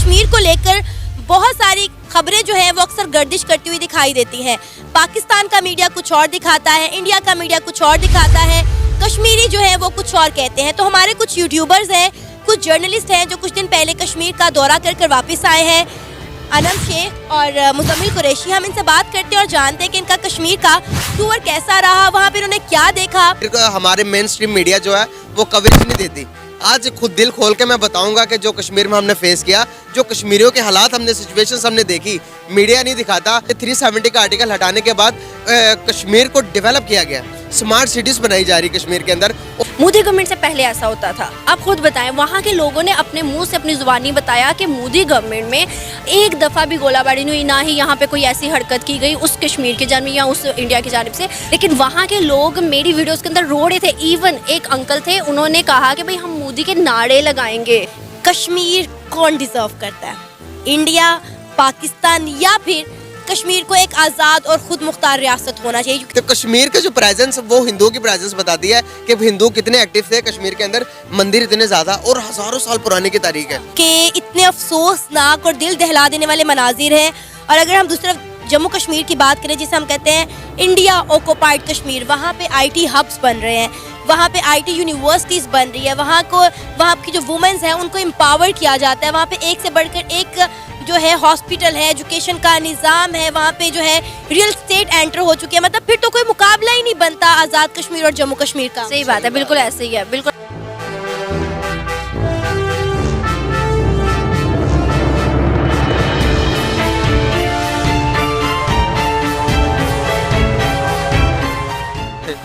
कश्मीर को लेकर बहुत सारी खबरें जो है वो अक्सर गर्दिश करती हुई दिखाई देती हैं। पाकिस्तान का मीडिया कुछ और दिखाता है, इंडिया का मीडिया कुछ और दिखाता है, कश्मीरी जो है वो कुछ और कहते हैं। तो हमारे कुछ यूट्यूबर्स हैं, कुछ जर्नलिस्ट हैं जो कुछ दिन पहले कश्मीर का दौरा कर वापस आए हैं, अनम शेख और मुजम्मिल कुरैशी। हम इनसे बात करते हैं और जानते हैं कि इनका कश्मीर का टूर कैसा रहा, वहाँ पे इन्होंने क्या देखा। हमारे मेन स्ट्रीम मीडिया जो है वो कवरेज नहीं देती। आज खुद दिल खोल के मैं बताऊंगा कि जो कश्मीर में हमने फेस किया, जो कश्मीरियों के हालात हमने सिचुएशंस हमने देखी, मीडिया नहीं दिखाता। 370 का आर्टिकल हटाने के बाद कश्मीर को डेवलप किया गया, स्मार्ट सिटीज बनाई जा रही कश्मीर के अंदर। मोदी गवर्नमेंट से पहले ऐसा होता था। आप खुद बताएं, वहाँ के लोगों ने अपने मुंह से अपनी जुबानी बताया कि मोदी गवर्नमेंट में एक दफ़ा भी गोलाबारी नहीं हुई, ना ही यहाँ पे कोई ऐसी हरकत की गई उस कश्मीर की जानिब या उस इंडिया की जानिब से। लेकिन वहाँ के लोग मेरी वीडियोस के अंदर रो रहे थे। इवन एक अंकल थे, उन्होंने कहा कि भाई हम मोदी के नारे लगाएंगे। कश्मीर कौन डिजर्व करता है, इंडिया, पाकिस्तान या फिर कश्मीर को एक आज़ाद और खुद मुख्तार रियासत होना चाहिए? तो कश्मीर का जो प्रेजेंस वो हिंदुओं की प्रेजेंस बताती है कि हिंदू कितने एक्टिव थे कश्मीर के अंदर। मंदिर इतने ज्यादा और हजारों साल पुराने की तारीख है कि इतने अफसोसनाक और दिल दहला देने वाले मनाजिर हैं। और अगर हम दूसरी तरफ जम्मू कश्मीर की बात करें, जिसे हम कहते हैं इंडिया ऑक्युपाइड कश्मीर, वहाँ पे IT हब्स बन रहे हैं, वहाँ पे IT यूनिवर्सिटीज़ बन रही है, वहाँ की जो वुमेन्स हैं उनको एम्पावर किया जाता है। वहाँ पे एक से बढ़कर एक जो है हॉस्पिटल है, एजुकेशन का निज़ाम है, वहाँ पे जो है रियल स्टेट एंटर हो चुकी है। मतलब फिर तो कोई मुकाबला ही नहीं बनता आज़ाद कश्मीर और जम्मू कश्मीर का। सही बात है, बिल्कुल ऐसे ही है, बिल्कुल।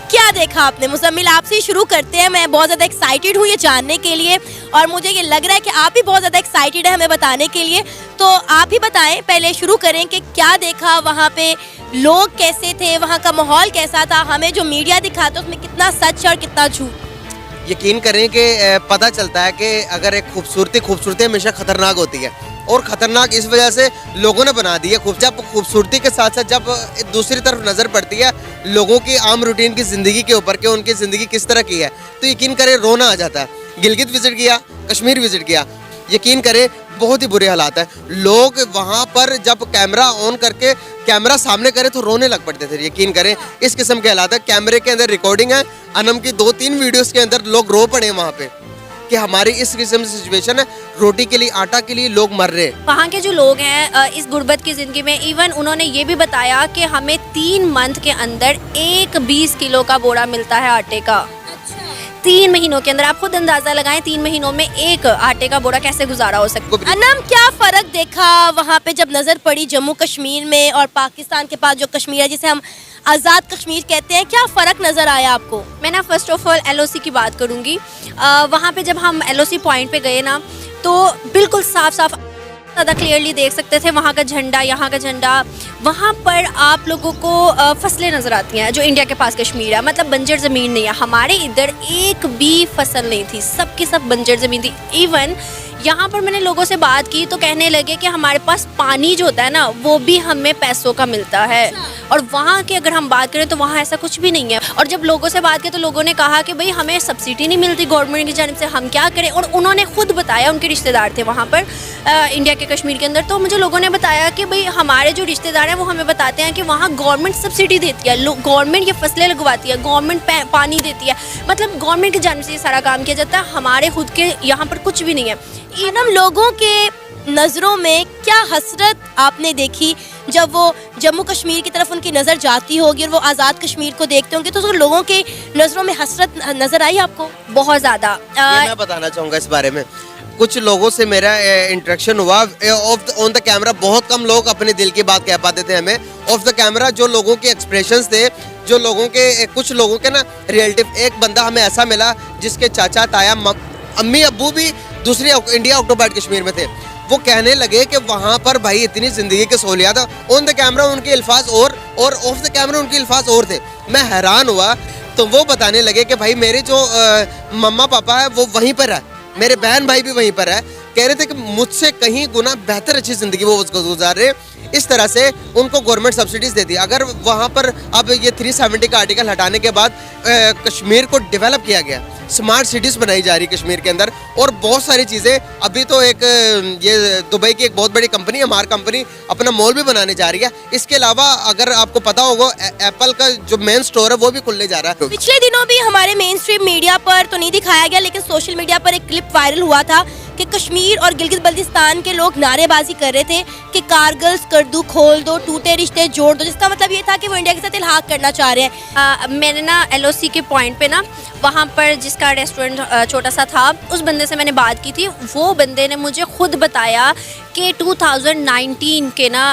क्या देखा आपने? मुजम्मिल, आपसे ही शुरू करते हैं। मैं बहुत ज़्यादा एक्साइटेड हूँ ये जानने के लिए, और मुझे ये लग रहा है कि आप भी बहुत ज़्यादा एक्साइटेड है हमें बताने के लिए। तो आप ही बताएं, पहले शुरू करें कि क्या देखा वहाँ पे, लोग कैसे थे, वहाँ का माहौल कैसा था, हमें जो मीडिया दिखाता है उसमें कितना सच और कितना झूठ। यकीन करें कि पता चलता है कि अगर एक खूबसूरती हमेशा खतरनाक होती है, और खतरनाक इस वजह से लोगों ने बना दी है। जब खूबसूरती के साथ साथ जब दूसरी तरफ नज़र पड़ती है लोगों की आम रूटीन की ज़िंदगी के ऊपर कि उनकी ज़िंदगी किस तरह की है, तो यकीन करें रोना आ जाता है। गिलगित विजिट किया, कश्मीर विजिट किया, यकीन करें बहुत ही बुरे हालात है। लोग वहाँ पर जब कैमरा ऑन करके कैमरा सामने करे तो रोने लग पड़ते थे। यकीन करें इस किस्म के हालात है। कैमरे के अंदर रिकॉर्डिंग है, अनम की 2-3 वीडियोस के अंदर लोग रो पड़े वहाँ पे कि हमारी इस किस्म की सिचुएशन है, रोटी के लिए, आटा के लिए लोग मर रहे हैं। वहाँ के जो लोग हैं इस गुर्बत की ज़िंदगी में, इवन उन्होंने ये भी बताया कि हमें 3 मंथ के अंदर एक 20 किलो का बोरा मिलता है आटे का। 3 महीनों के अंदर आप खुद अंदाजा लगाएं, 3 महीनों में एक आटे का बोरा कैसे गुजारा हो सकता है। अनम, क्या फ़र्क देखा वहाँ पे जब नज़र पड़ी जम्मू कश्मीर में और पाकिस्तान के पास जो कश्मीर है जिसे हम आज़ाद कश्मीर कहते हैं, क्या फ़र्क नज़र आया आपको? मैं ना फर्स्ट ऑफ ऑल LOC की बात करूँगी। वहाँ पे जब हम LOC पॉइंट पे गए ना, तो बिल्कुल साफ ज़्यादा क्लियरली देख सकते थे वहाँ का झंडा, यहाँ का झंडा। वहाँ पर आप लोगों को फसलें नज़र आती हैं जो इंडिया के पास कश्मीर है, मतलब बंजर ज़मीन नहीं है। हमारे इधर एक भी फसल नहीं थी, सब की सब बंजर ज़मीन थी। इवन यहाँ पर मैंने लोगों से बात की तो कहने लगे कि हमारे पास पानी जो होता है ना वो भी हमें पैसों का मिलता है, और वहाँ की अगर हम बात करें तो वहाँ ऐसा कुछ भी नहीं है। और जब लोगों से बात की तो लोगों ने कहा कि भाई हमें सब्सिडी नहीं मिलती गवर्नमेंट की जानिब से, हम क्या करें। और उन्होंने खुद बताया, उनके रिश्तेदार थे वहाँ पर इंडिया के कश्मीर के अंदर, तो मुझे लोगों ने बताया कि भाई हमारे जो रिश्तेदार हैं वो हमें बताते हैं कि वहाँ गवर्नमेंट सब्सिडी देती है, गवर्नमेंट ये फसलें लगवाती है, गवर्नमेंट पानी देती है, मतलब गवर्नमेंट की जानिब से ये सारा काम किया जाता है। हमारे खुद के यहाँ पर कुछ भी नहीं है। इनम, लोगों के नज़रों में क्या हसरत आपने देखी जब वो जम्मू कश्मीर की तरफ उनकी नज़र जाती होगी और वो आज़ाद कश्मीर को देखते होंगे, तो लोगों के नज़रों में हसरत नज़र आई आपको? बहुत ज़्यादा। मैं बताना चाहूँगा इस बारे में। कुछ लोगों से मेरा इंटरेक्शन हुआ ऑन द कैमरा। बहुत कम लोग अपने दिल की बात कह पाते थे हमें ऑफ द कैमरा। जो लोगों के एक्सप्रेशंस थे, जो लोगों के कुछ लोगों के ना रिलेटिव, एक बंदा हमें ऐसा मिला जिसके चाचा, ताया, अम्मी, अब्बू भी दूसरी इंडिया ऑक्युपाइड कश्मीर में थे। वो कहने लगे कि वहाँ पर भाई इतनी ज़िंदगी के सहूलियात, ऑन द कैमरा उनके अल्फाज और ऑफ द कैमरा उनके अल्फाज और थे। मैं हैरान हुआ। तो वो बताने लगे कि भाई मेरे जो मम्मा पापा है वो वहीं पर है, मेरे बहन भाई भी वहीं पर है। कह रहे थे कि मुझसे कहीं गुना बेहतर अच्छी ज़िंदगी वो उसको गुजार रहे। इस तरह से उनको गवर्नमेंट सब्सिडीज देती है। अगर वहाँ पर अब ये 370 का आर्टिकल हटाने के बाद कश्मीर को डेवलप किया गया, स्मार्ट सिटीज़ बनाई जा रही कश्मीर के अंदर और बहुत सारी चीज़ें। अभी तो एक ये दुबई की एक बहुत बड़ी कंपनी है, मार कंपनी, अपना मॉल भी बनाने जा रही है। इसके अलावा अगर आपको पता होगा एप्पल का जो मेन स्टोर है वो भी खुलने जा रहा है। पिछले दिनों भी हमारे मेन स्ट्रीम मीडिया पर तो नहीं दिखाया गया, लेकिन सोशल मीडिया पर एक क्लिप वायरल हुआ था कि कश्मीर और गिलगित बल्तिस्तान के लोग नारेबाजी कर रहे थे कि कारगिल स्कर्दू खोल दो, टूटे रिश्ते जोड़ दो, जिसका मतलब ये था कि वो इंडिया के साथ इल्हाक करना चाह रहे हैं। मैंने ना LOC के पॉइंट पे ना वहाँ पर जिसका रेस्टोरेंट छोटा सा था, उस बंदे से मैंने बात की थी। वो बंदे ने मुझे खुद बताया कि 2019 के ना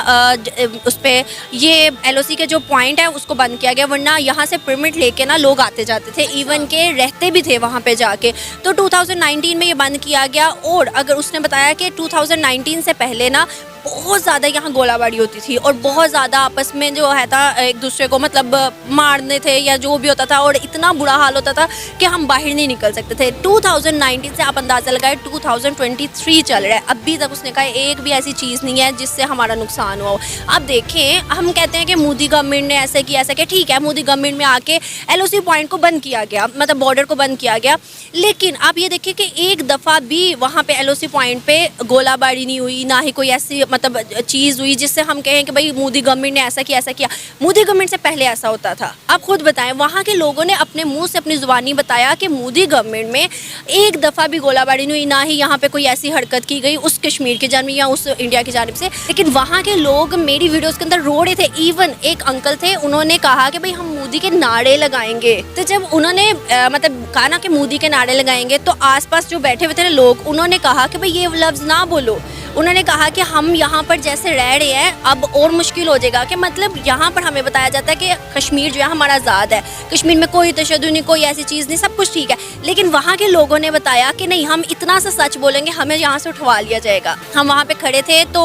उस पर ये LOC के जो पॉइंट है उसको बंद किया गया, वरना यहाँ से परमिट लेके ना लोग आते जाते थे, इवन के रहते भी थे वहाँ पे जाके। तो 2019 में ये बंद किया गया। और अगर उसने बताया कि 2019 से पहले ना बहुत ज़्यादा यहाँ गोलाबारी होती थी और बहुत ज़्यादा आपस में जो है था एक दूसरे को मतलब मारने थे या जो भी होता था, और इतना बुरा हाल होता था कि हम बाहर नहीं निकल सकते थे। 2019 से आप अंदाज़ा लगाए 2023 चल रहा है, अभी तक उसने कहा एक भी ऐसी चीज़ नहीं है जिससे हमारा नुकसान हुआ हो। आप देखें, हम कहते हैं कि मोदी गवर्नमेंट ने ऐसे किया ऐसा किया, ठीक है, मोदी गवर्नमेंट में आके LOC पॉइंट को बंद किया गया, मतलब बॉर्डर को बंद किया गया, लेकिन आप ये देखिए कि एक दफ़ा भी वहाँ पे LOC पॉइंट पे गोलाबारी नहीं हुई, ना ही कोई ऐसी मतलब चीज़ हुई जिससे हम कहें कि भाई मोदी गवर्नमेंट ने ऐसा किया। मोदी गवर्नमेंट से पहले ऐसा होता था। आप खुद बताएं, वहाँ के लोगों ने अपने मुंह से अपनी ज़ुबानी बताया कि मोदी गवर्नमेंट में एक दफ़ा भी गोलाबारी नहीं हुई, ना ही यहाँ पे कोई ऐसी हरकत की गई उस कश्मीर की जानिब या उस इंडिया की जानिब से। लेकिन वहाँ के लोग मेरी वीडियोज़ के अंदर रो रहे थे। इवन एक अंकल थे, उन्होंने कहा कि भाई हम मोदी के नारे लगाएंगे। तो जब उन्होंने मतलब कहा ना कि मोदी के नारे लगाएंगे, तो आसपास जो बैठे हुए थे लोग, उन्होंने कहा कि भाई ये लफ्ज़ ना बोलो। उन्होंने कहा कि हम यहाँ पर जैसे रह रहे हैं अब और मुश्किल हो जाएगा, कि मतलब यहाँ पर हमें बताया जाता है कि कश्मीर जो है हमारा आज़ाद है, कश्मीर में कोई तशद्दुद नहीं, कोई ऐसी चीज़ नहीं, सब कुछ ठीक है। लेकिन वहाँ के लोगों ने बताया कि नहीं, हम इतना सा सच बोलेंगे हमें यहाँ से उठवा लिया जाएगा। हम वहाँ पे खड़े थे तो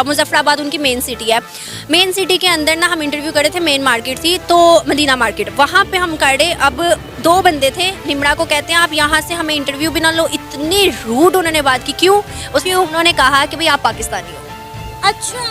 मुजफ्फराबाद उनकी मेन सिटी है, मेन सिटी के अंदर ना हम इंटरव्यू करे थे, मेन मार्केट थी तो मदीना मार्केट, वहाँ पर हम खड़े। अब दो बंदे थे, निमरा को कहते हैं, आप यहाँ से हमें इंटरव्यू भी ना लो। इतनी रूड उन्होंने बात की। क्यों? उसमें उन्होंने कहा कि भाई आप पाकिस्तानी हो। अच्छा,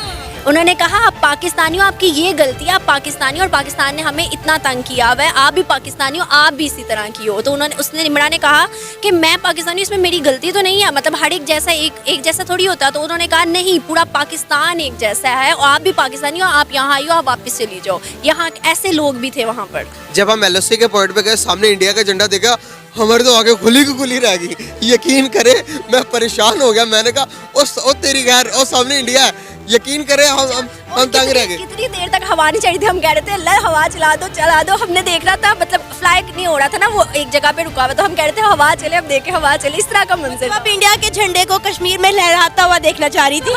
उन्होंने कहा आप पाकिस्तानी हो, आपकी ये गलती है, आप पाकिस्तानी हो और पाकिस्तान ने हमें इतना तंग किया हुआ है, आप भी पाकिस्तानी हो, आप भी इसी तरह की हो। तो उसने निमरा ने कहा कि मैं पाकिस्तानी, इसमें मेरी गलती तो नहीं है, मतलब हर एक जैसा एक जैसा थोड़ी होता। तो उन्होंने कहा नहीं, पूरा पाकिस्तान एक जैसा है और आप भी पाकिस्तानी हो, आप यहाँ आई हो, आप वापस चली जाओ। यहाँ ऐसे लोग भी थे वहाँ पर। जब हम LOC के पॉइंट पे गए, सामने इंडिया का झंडा देखा, हमारे तो आगे खुली की खुली रह गई। यकीन करे मैं परेशान हो गया। मैंने कहा ओ तेरी खैर, और सामने इंडिया है। यकीन करे हम तंग रह गए। कितनी देर तक हवा नहीं चाहिए थी, हम कह रहे थे अल्लाह हवा चला दो। हमने देख रहा था, मतलब फ्लाई नहीं हो रहा था ना, वो एक जगह पे रुका हुआ, तो हम कह रहे थे हवा चले, अब देखे हवा चले, इस तरह का मंजर। आप इंडिया के झंडे को कश्मीर में लहराता हुआ देखना चाह रही थी।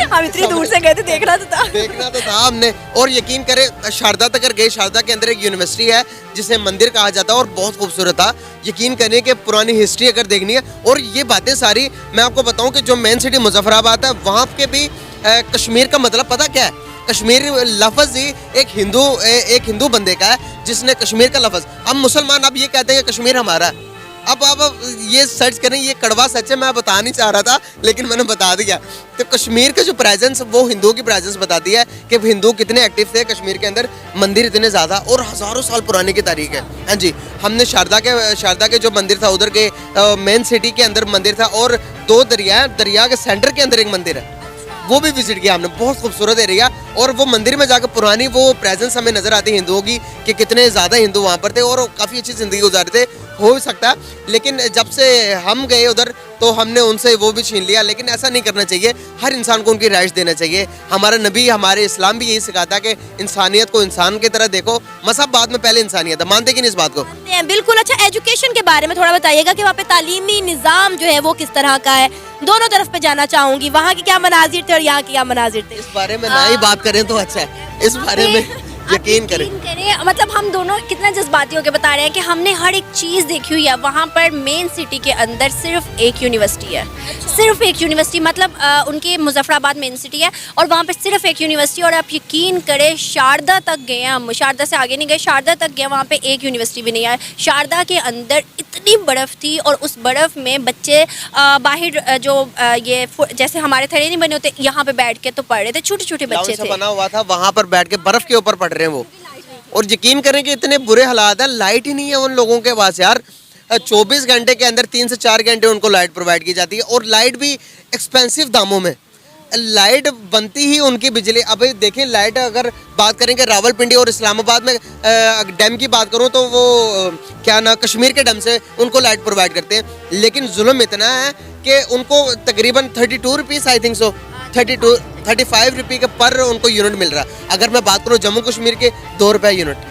हम इतनी दूर से गए थे, देखना तो था हमने। और यकीन करे शारदा तक गए, शारदा के अंदर एक यूनिवर्सिटी है जिसे मंदिर कहा जाता है और बहुत खूबसूरत था। यकीन करें कि पुरानी हिस्ट्री अगर देखनी है, और ये बातें सारी मैं आपको बताऊं कि जो मेन सिटी मुजफ्फराबाद है, वहाँ के भी कश्मीर का मतलब पता क्या है? कश्मीर लफ्ज़ ही एक हिंदू बंदे का है जिसने कश्मीर का लफ्ज़। अब मुसलमान अब ये कहते हैं कि कश्मीर हमारा है। अब ये सर्च करें, ये कड़वा सच है, मैं बता नहीं चाह रहा था लेकिन मैंने बता दिया। तो कश्मीर का जो प्रेजेंस, वो हिंदुओं की प्रेजेंस बताती है कि हिंदू कितने एक्टिव थे कश्मीर के अंदर। मंदिर इतने ज़्यादा और हज़ारों साल पुराने की तारीख है। हाँ जी, हमने शारदा के जो मंदिर था उधर के मेन सिटी के अंदर मंदिर था, और दो दरिया के सेंटर के अंदर एक मंदिर है, वो भी विजिट किया हमने। बहुत खूबसूरत एरिया, और वो मंदिर में जाकर पुरानी वो प्रेजेंस हमें नजर आती है हिंदुओं की कि कितने ज़्यादा हिंदू वहाँ पर थे और काफ़ी अच्छी ज़िंदगी गुजारते थे। हो सकता है, लेकिन जब से हम गए उधर तो हमने उनसे वो भी छीन लिया। लेकिन ऐसा नहीं करना चाहिए, हर इंसान को उनकी राइट्स देना चाहिए। हमारा नबी, हमारे इस्लाम भी यही सिखाता है कि इंसानियत को इंसान की तरह देखो, मसहब बाद में, पहले इंसानियत है। मानते कि नहीं इस बात को? बिल्कुल। अच्छा, एजुकेशन के बारे में थोड़ा बताइएगा कि वहाँ पे तालीमी निज़ाम जो है वो किस तरह का है? दोनों तरफ पे जाना चाहूंगी, वहाँ के क्या मनाजिर थे और यहाँ के क्या मनाजिर थे? इस बारे में ना ही बात करें तो अच्छा है, इस बारे में यकीन करें। मतलब हम दोनों कितना जज्बाती होकर बता रहे हैं कि हमने हर एक चीज़ देखी हुई है, वहाँ पर मेन सिटी के अंदर सिर्फ एक यूनिवर्सिटी है, सिर्फ एक यूनिवर्सिटी, मतलब उनकी मुजफ्फराबाद मेन सिटी है और वहाँ पर सिर्फ एक यूनिवर्सिटी। और आप यकीन करें, शारदा तक गए हम, शारदा से आगे नहीं गए, शारदा तक गए, वहाँ पे एक यूनिवर्सिटी भी नहीं है। शारदा के अंदर इतनी बर्फ़ थी और उस बर्फ़ में बच्चे बाहर ये जैसे हमारे थड़े नहीं बने होते, यहाँ पे बैठ के तो पढ़ रहे थे, छोटे छोटे बच्चे थे, बना हुआ था, वहाँ पर बैठ के बर्फ के ऊपर पढ़ रहे हैं वो। और यकीन करें कि इतने बुरे हालात है, लाइट ही नहीं है उन लोगों के पास यार। 24 घंटे के अंदर 3 से 4 घंटे उनको लाइट प्रोवाइड की जाती है और लाइट भी एक्सपेंसिव दामों में। लाइट बनती ही उनकी बिजली। अब देखें, लाइट अगर बात करें कि रावलपिंडी और इस्लामाबाद में डैम की बात करूं तो वो क्या ना कश्मीर के डैम से उनको लाइट प्रोवाइड करते हैं, लेकिन जुल्म इतना है कि उनको तकरीबन 32 रुपीज़ आई थिंक सो 35 रुपये के पर उनको यूनिट मिल रहा है। अगर मैं बात करूँ जम्मू कश्मीर के 2 रुपये यूनिट,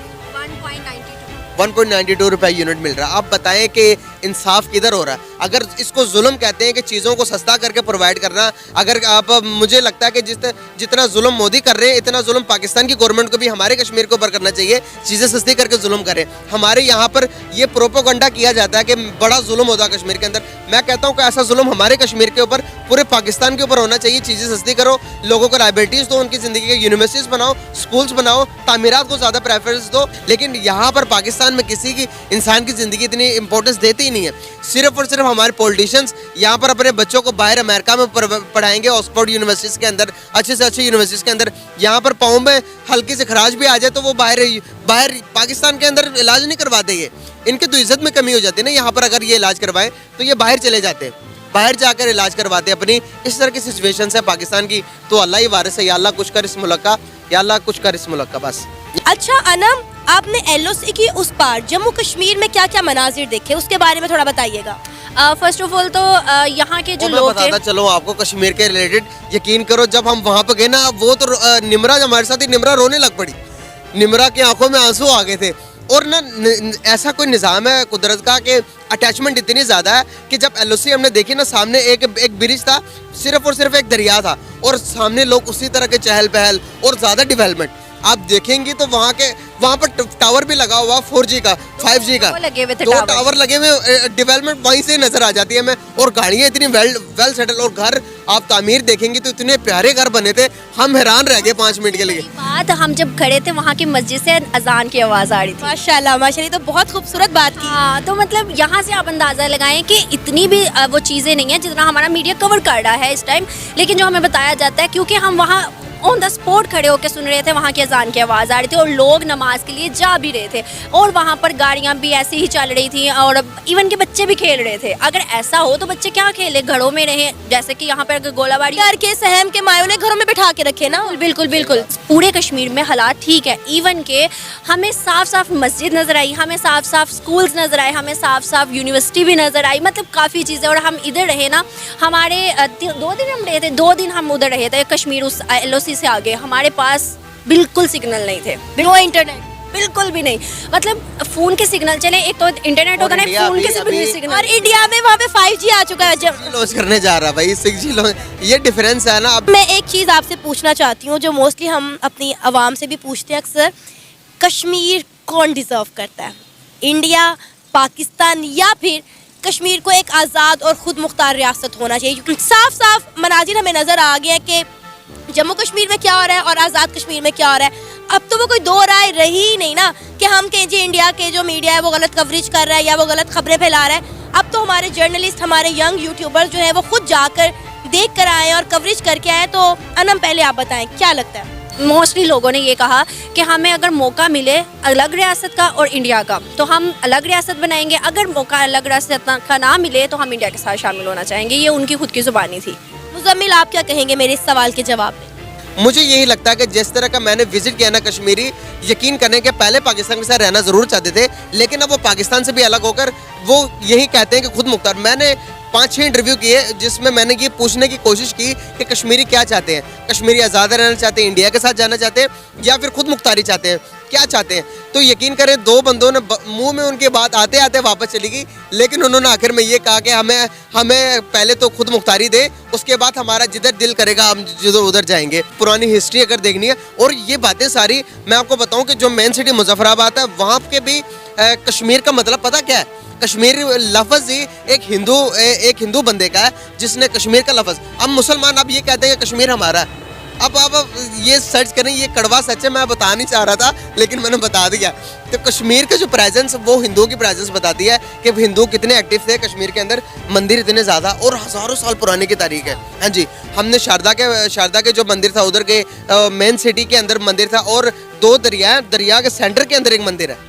1.92 रुपये यूनिट मिल रहा है। आप बताएं कि इंसाफ किधर हो रहा है? अगर इसको जुल्म कहते हैं कि चीज़ों को सस्ता करके प्रोवाइड करना, अगर आप मुझे लगता है कि जितना जुल्म मोदी कर रहे हैं इतना जुल्म पाकिस्तान की गवर्नमेंट को भी हमारे कश्मीर के ऊपर करना चाहिए। चीज़ें सस्ती करके जुल्म करें। हमारे यहाँ पर ये प्रोपोगंडा किया जाता है कि बड़ा जुल्म होता है कश्मीर के अंदर। मैं कहता हूँ कि ऐसा जुल्म हमारे कश्मीर के ऊपर, पूरे पाकिस्तान के ऊपर होना चाहिए। चीज़ें सस्ती करो, लोगों को लाइब्रेरीज दो, उनकी ज़िंदगी के यूनिवर्सिटीज़ बनाओ, स्कूल्स बनाओ, तामीरात को ज़्यादा प्रेफरेंस दो। लेकिन यहाँ पर पाकिस्तान में किसी की इंसान की ज़िंदगी इतनी इंपॉर्टेंस देती ही नहीं है। सिर्फ और सिर्फ हमारे पॉलिटिशियंस यहाँ पर अपने बच्चों को बाहर अमेरिका में पढ़ाएंगे, ऑक्सफोर्ड यूनिवर्सिटीज़ के अंदर, अच्छे से अच्छी यूनिवर्सिटीज़ के अंदर। यहाँ पर पाँव में हल्की से खराश भी आ जाए तो वो बाहर पाकिस्तान के अंदर इलाज नहीं करवाते। ये इनकी तो इज्जत में कमी हो जाती है ना। यहाँ पर अगर ये इलाज करवाएं तो ये बाहर चले जाते हैं, बाहर जाकर इलाज करवाते अपनी। इस तरह की सिचुएशन है पाकिस्तान की। तो अल्लाह ही वारिस है। या अल्लाह कुछ कर इस मुल्क का, या अल्लाह कुछ कर इस मुल्क का, बस। अच्छा अनम, आपने एलओसी की उस पार जम्मू कश्मीर में क्या क्या मनाजिर देखे, उसके बारे में थोड़ा बताइएगा। फर्स्ट ऑफ ऑल तो यहाँ के जो लोग थे, चलो आपको कश्मीर के रिलेटेड, यकीन करो जब हम वहाँ पे गए ना, वो तो निमरा हमारे साथ ही निमरा रोने लग पड़ी। निमरा की आंखों में आंसू आ गए थे। और ना ऐसा कोई निज़ाम है कुदरत का कि अटैचमेंट इतनी ज़्यादा है कि जब एलओसी हमने देखी ना, सामने एक ब्रिज था, सिर्फ और सिर्फ एक दरिया था और सामने लोग उसी तरह के चहल पहल और ज़्यादा डेवलपमेंट आप देखेंगी। तो वहाँ पर टावर भी लगा हुआ 4G का, 5G का, लगे हुए थे, 2 टावर लगे हुए। डेवलपमेंट वहीं से नजर आ जाती है हमें। और गाड़ियाँ इतनी वेल सेटल, और घर आप तामीर देखेंगी तो इतने प्यारे घर बने थे, हम हैरान रह गए 5 मिनट के लिए। बात हम जब खड़े थे वहाँ की मस्जिद से अजान की आवाज़ आ रही थी। माशाल्लाह माशाल्लाह, तो बहुत खूबसूरत बात की। हाँ, तो मतलब यहाँ से आप अंदाज़ा लगाएं कि इतनी भी वो चीज़ें नहीं है जितना हमारा मीडिया कवर कर रहा है इस टाइम। लेकिन जो हमें बताया जाता है, क्योंकि हम वहाँ ऑन द स्पॉट खड़े होकर सुन रहे थे, वहाँ की अजान की आवाज़ आ रही थी और लोग नमाज के लिए जा भी रहे थे और वहाँ पर गाड़ियाँ भी ऐसे ही चल रही थी और इवन के बच्चे भी खेल रहे थे। अगर ऐसा हो तो बच्चे क्या खेले, घरों में रहे, जैसे कि यहाँ पर गोलाबारी करके सहम के मायों ने घरों में बिठा के रखे ना। बिल्कुल बिल्कुल। पूरे कश्मीर में हालात ठीक है। इवन के हमें साफ साफ मस्जिद नज़र आई, हमें साफ साफ स्कूल्स नज़र आए, हमें साफ साफ यूनिवर्सिटी भी नज़र आई, मतलब काफ़ी चीज़ें। और हम इधर रहे ना, हमारे 2 दिन हम रहे थे, 2 दिन हम उधर रहे थे कश्मीर, उस एलओसी से आगे। हमारे पास बिल्कुल सिग्नल नहीं थे, नो इंटरनेट, बिल्कुल भी नहीं। मतलब फोन के सिग्नल चले, एक तो इंटरनेट होता है, फोन के सिग्नल। और इंडिया में वहाँ पे 5G आ चुका है। जब लॉन्च करने जा रहा भाई 6G लॉन्च, ये डिफरेंस है ना। अब मैं एक चीज़ आपसे पूछना चाहती हूँ जो मोस्टली हम अपनी आवाम से भी पूछते हैं अक्सर, कश्मीर कौन डिज़र्व करता है, इंडिया, पाकिस्तान, या फिर कश्मीर को एक आज़ाद और ख़ुद मुख्तार रियासत होना चाहिए? क्योंकि साफ साफ मनाजिर हमें नज़र आ गया कि जम्मू कश्मीर में क्या हो रहा है और आज़ाद कश्मीर में क्या हो रहा है। अब तो वो कोई दो राय रही ही नहीं ना कि हम कहें जी इंडिया के जो मीडिया है वो गलत कवरेज कर रहा है या वो गलत खबरें फैला रहा है। अब तो हमारे जर्नलिस्ट, हमारे यंग यूट्यूबर जो है वो खुद जाकर देख कर आए और कवरेज करके आए। तो अनम, पहले आप बताएं क्या लगता है? मोस्टली लोगों ने ये कहा कि हमें अगर मौका मिले अलग रियासत का और इंडिया का तो हम अलग रियासत बनाएंगे, अगर मौका अलग रियासत का ना मिले तो हम इंडिया के साथ शामिल होना चाहेंगे। ये उनकी खुद की ज़ुबानी थी। मुजम्मिल, आप क्या कहेंगे मेरे इस सवाल के जवाब में? मुझे यही लगता है कि जिस तरह का मैंने विजिट किया ना कश्मीरी, यकीन करने के पहले पाकिस्तान के साथ रहना ज़रूर चाहते थे, लेकिन अब वो पाकिस्तान से भी अलग होकर वो यही कहते हैं कि खुद मुख्तार। मैंने 5-6 इंटरव्यू किए जिसमें मैंने ये पूछने की कोशिश की कि कश्मीरी क्या चाहते हैं, कश्मीरी आज़ाद रहना चाहते हैं, इंडिया के साथ जाना चाहते हैं या फिर खुद मुख्तारी चाहते हैं, क्या चाहते हैं। तो यकीन करें 2 बंदों ने मुंह में उनकी बात आते आते वापस चली गई, लेकिन उन्होंने आखिर में ये कहा कि हमें पहले तो खुद मुख्तारी दे, उसके बाद हमारा जिधर दिल करेगा हम जिधर उधर जाएंगे। पुरानी हिस्ट्री अगर देखनी है और ये बातें सारी मैं आपको बताऊं कि जो मेन सिटी मुजफ्फराबाद है वहाँ के भी कश्मीर का मतलब पता क्या है। कश्मीर लफ्ज़ ही एक हिंदू बंदे का है जिसने कश्मीर का लफ्ज़, अब मुसलमान अब ये कहते हैं कि कश्मीर हमारा है। अब आप ये सर्च करें, ये कड़वा सच है, मैं बता नहीं चाह रहा था लेकिन मैंने बता दिया। तो कश्मीर का जो प्रेजेंस वो हिंदुओं की प्रेजेंस बताती है कि हिंदू कितने एक्टिव थे कश्मीर के अंदर, मंदिर इतने ज़्यादा और हज़ारों साल पुराने की तारीख है। हाँ जी, हमने शारदा के जो मंदिर था उधर के मेन सिटी के अंदर मंदिर था और 2 दरिया के सेंटर के अंदर एक मंदिर है,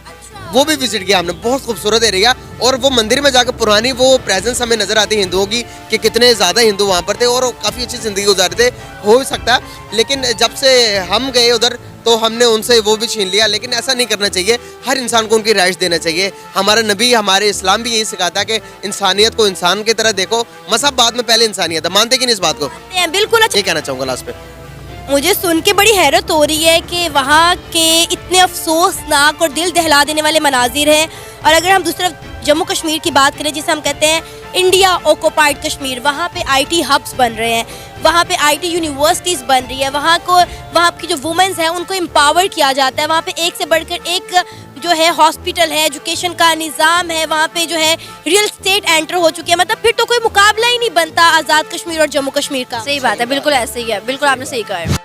वो भी विजिट किया हमने, बहुत खूबसूरत एरिया। और वो मंदिर में जाकर पुरानी वो प्रेजेंस हमें नज़र आती है हिंदुओं की कि कितने ज़्यादा हिंदू वहाँ पर थे और काफ़ी अच्छी ज़िंदगी गुजारते हो भी सकता है। लेकिन जब से हम गए उधर तो हमने उनसे वो भी छीन लिया, लेकिन ऐसा नहीं करना चाहिए। हर इंसान को उनकी राइट्स देना चाहिए। हमारा नबी, हमारे इस्लाम भी यही सिखाता है कि इंसानियत को इंसान की तरह देखो, मज़हब बाद में, पहले इंसानियत है। मानते कि नहीं इस बात को? बिल्कुल। ये कहना चाहूँगा लास्ट पे। मुझे सुन के बड़ी हैरत हो रही है कि वहाँ के इतने अफसोसनाक और दिल दहला देने वाले मनाजिर हैं। और अगर हम दूसरी तरफ जम्मू कश्मीर की बात करें जिसे हम कहते हैं इंडिया ऑक्युपाइड कश्मीर, वहाँ पे आईटी हब्स बन रहे हैं, वहाँ पे आईटी यूनिवर्सिटीज़ बन रही है, वहाँ की जो वुमेन्स हैं उनको एम्पावर किया जाता है। वहाँ पे एक से बढ़कर एक जो है हॉस्पिटल है, एजुकेशन का निज़ाम है, वहाँ पे जो है रियल स्टेट एंटर हो चुकी है। मतलब फिर तो कोई मुकाबला ही नहीं बनता आज़ाद कश्मीर और जम्मू कश्मीर का। सही बात है, बिल्कुल ऐसे ही है, बिल्कुल आपने सही कहा है।